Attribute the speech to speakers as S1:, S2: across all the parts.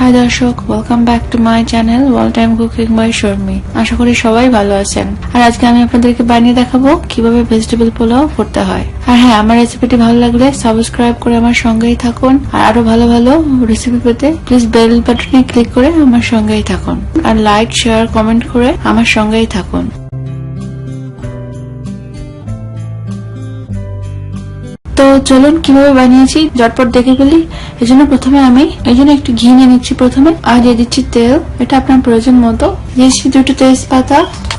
S1: High দর্শক, welcome back to my channel all time cooking by Sharmi. আশা করি সবাই ভালো আছেন। আর আজকে আমি আপনাদেরকে বানিয়ে দেখাবো কিভাবে ভেজিটেবল পোলাও করতে হয়। আর হ্যাঁ, আমার রেসিপিটি ভালো লাগলে সাবস্ক্রাইব করে আমার সঙ্গেই থাকুন। আর আরো ভালো ভালো রেসিপি পেতে প্লিজ বেল বাটনে ক্লিক করে আমার সঙ্গেই থাকুন। আর লাইক, শেয়ার, কমেন্ট করে আমার সঙ্গেই থাকুন। তো চলুন কিভাবে বানিয়েছি ঝটপট দেখে ফেলি। এই জন্য প্রথমে আমি একটু ঘি নিয়ে নিচ্ছি প্রথমে, আর দিয়ে দিচ্ছি তেল। এটা আপনার প্রয়োজন মতো। দিয়েছি 2টো তেজপাতা।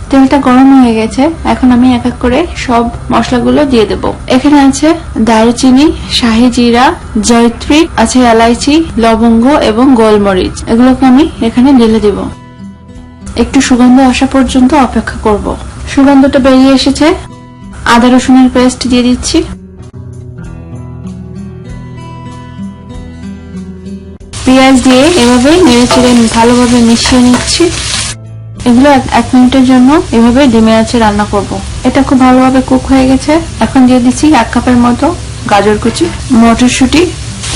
S1: তেলটা গরম হয়ে গেছে, এখন আমি এক এক করে সব মশলাগুলো দিয়ে দেব। এখানে আছে দারুচিনি, শাহি জিরা, জয়ত্রী, আছে এলাইচি, লবঙ্গ এবং গোলমরিচ। এগুলোকে আমি এখানে ঢেলে দিব। একটু সুগন্ধ আসা পর্যন্ত অপেক্ষা করব। সুগন্ধটা বেরিয়ে এসেছে, আদা রসুনের পেস্ট দিয়ে দিচ্ছি। পেঁয়াজ দিয়ে এভাবে নেড়ে চেড়ে ভালোভাবে মিশিয়ে নিচ্ছি। এগুলো 1 মিনিটের জন্য এভাবে ডিমে আছে রান্না করব। এটা খুব ভালোভাবে কুক হয়ে গেছে। এখন দিয়ে দিচ্ছি 1 কাপের মতো গাজর কুচি, মটরশুঁটি।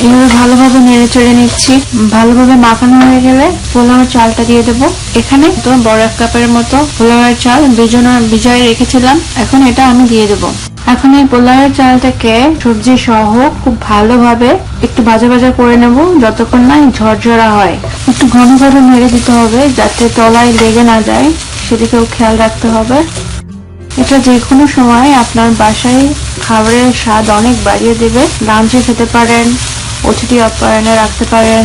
S1: এভাবে ভালোভাবে নেড়ে চেড়ে নিচ্ছি। ভালোভাবে মাখানো হয়ে গেলে পোলাওর চালটা দিয়ে দেবো। এখানে তো বড় 1 কাপের মতো পোলাওয়ের চাল ভিজিয়ে রেখেছিলাম, এখন এটা আমি দিয়ে দেবো। এখন এই পোলাওয়ের চালটাকে সবজি সহ খুব ভালোভাবে একটু ভাজা ভাজা করে নেব, যতক্ষণ না ঝরঝরা হয়। একটু ঘন ঘন নেড়ে দিতে হবে যাতে তলায় লেগে না যায়, সেদিকেও খেয়াল রাখতে হবে। এটা যে কোনো সময় আপনার বাসায় খাবারের স্বাদ অনেক বাড়িয়ে দেবে। লাঞ্চে খেতে পারেন, অতিথি আপ্যায়নে রাখতে পারেন,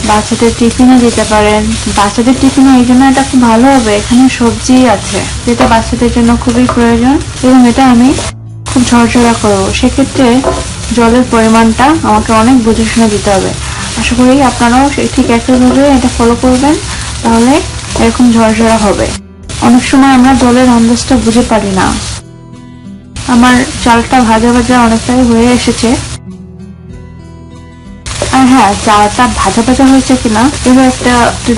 S1: বাচ্চাদের টিফিনে দিতে পারেন। বাচ্চাদের টিফিনে এই জন্য এটা খুব ভালো হবে, এখানে সবজি আছে যেটা বাচ্চাদের জন্য খুবই প্রয়োজন। এবং এটা আমি খুব ঝরঝরা করবো, সেক্ষেত্রে জলের পরিমাণটা আমাকে অনেক বুঝে শুনে দিতে হবে। আশা করি আপনারাও ঠিক একইভাবে এটা ফলো করবেন, তাহলে এরকম ঝরঝরা হবে। অনেক সময় আমরা জলের আন্দাজটা বুঝে পারি না। আমার চালটা ভাজা ভাজা অনেকটাই হয়ে এসেছে। আর হ্যাঁ, চালটা ভাজা ভাজা হয়েছে কিনা এবার একটা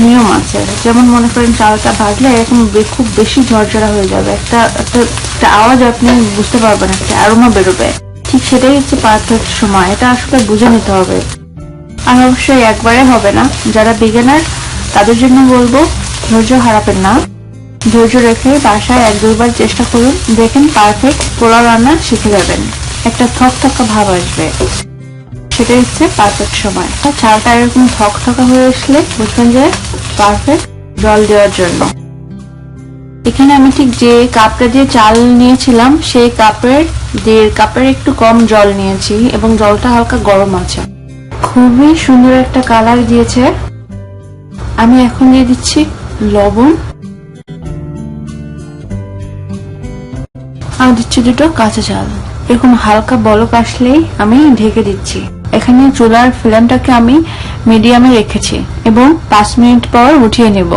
S1: নিয়ম আছে। যেমন মনে করেন চালটা ভাজলে এরকম খুব বেশি ঝরঝরা হয়ে যাবে, একটা আওয়াজ আপনি বুঝতে পারবেন, একটা অ্যারোমা বেরোবে। ঠিক সেটাই হচ্ছে পারফেক্ট সময়, এটা আসলে বুঝে নিতে হবে। আর অবশ্যই একবারে হবে না। যারা বিগিনার তাদের জন্য বলবো ধৈর্য হারাবেন না। ধৈর্য রেখে বাসায় 1-2 বার চেষ্টা করুন, দেখেন পারফেক্ট পোলাও রান্না শিখে যাবেন। একটা থকথকা ভাব আসবে, সেটাই হচ্ছে পারফেক্ট সময়। চালটা এরকম থকথকা হয়ে আসলে বুঝবেন যে পারফেক্ট জল দেওয়ার জন্য। এখানে আমি ঠিক যে কাপটা দিয়ে চাল নিয়েছিলাম সেই কাপের 1.5 কাপের একটু কম জল নিয়েছি, এবং জলটা হালকা গরম আছে। খুবই সুন্দর একটা কালার দিয়েছে। আমি এখন দিয়ে দিচ্ছি লবণ, আর দিচ্ছি 2টো কাঁচা চাল। এরকম হালকা বলক আসলেই আমি ঢেকে দিচ্ছি। এখানে চুলার ফ্লেমটাকে আমি মিডিয়ামে রেখেছি এবং 5 মিনিট পর উঠিয়ে নেব।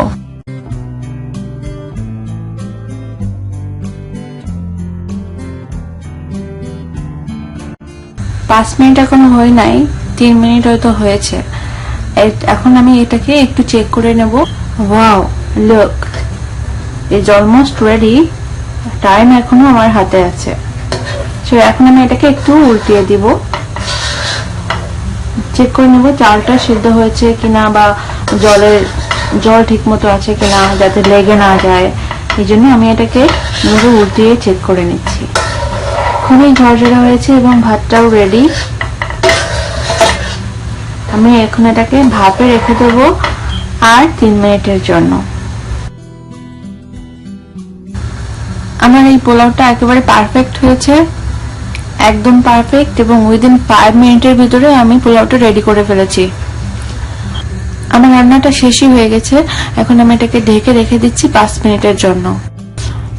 S1: 5 মিনিট এখনো হয় নাই, 3 মিনিট হয়তো হয়েছে। এখন আমি এটাকে একটু চেক করে নেব। Wow, look, it's almost ready. Time এখনো আমার হাতে আছে। এখন আমি এটাকে একটু উল্টিয়ে দিব, চেক করে নেব চালটা সিদ্ধ হয়েছে কিনা, বা জল ঠিক মতো আছে কিনা, যাতে লেগে না যায়। এই জন্য আমি এটাকে উল্টিয়ে চেক করে নিচ্ছি। খুবই ঝরঝরা হয়েছে এবং ভাতটাও রেডি। আমি এখন এটাকে ভাপে রেখে দেবো আর 3 মিনিটের জন্য। আমার এই পোলাওটা একেবারে পারফেক্ট হয়েছে, একদম পারফেক্ট, এবং উইদিন 5 মিনিটের ভিতরে আমি পোলাওটা রেডি করে ফেলেছি। আমার রান্নাটা শেষই হয়ে গেছে। এখন আমি এটাকে ঢেকে রেখে দিচ্ছি 5 মিনিটের জন্য।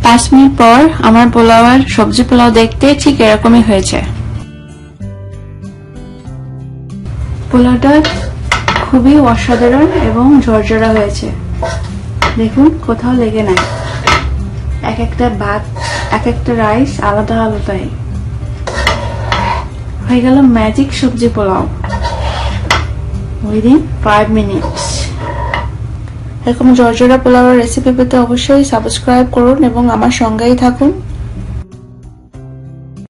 S1: 5 মিনিট পর আমার পোলাও আর সবজি পোলাও দেখতে ঠিক এরকমই হয়েছে। পোলাওটা খুবই অসাধারণ এবং ঝরঝরা হয়েছে। দেখুন, কোথাও লেগে নাই। এক একটা ভাত, এক একটা রাইস আলাদা আলাদাই হয়ে গেল ম্যাজিক সবজি পোলাও উইদিন 5 মিনিটস। এরকম ঝরঝরা পোলাওয়ের রেসিপি পেতে অবশ্যই সাবস্ক্রাইব করুন এবং আমার সঙ্গেই থাকুন।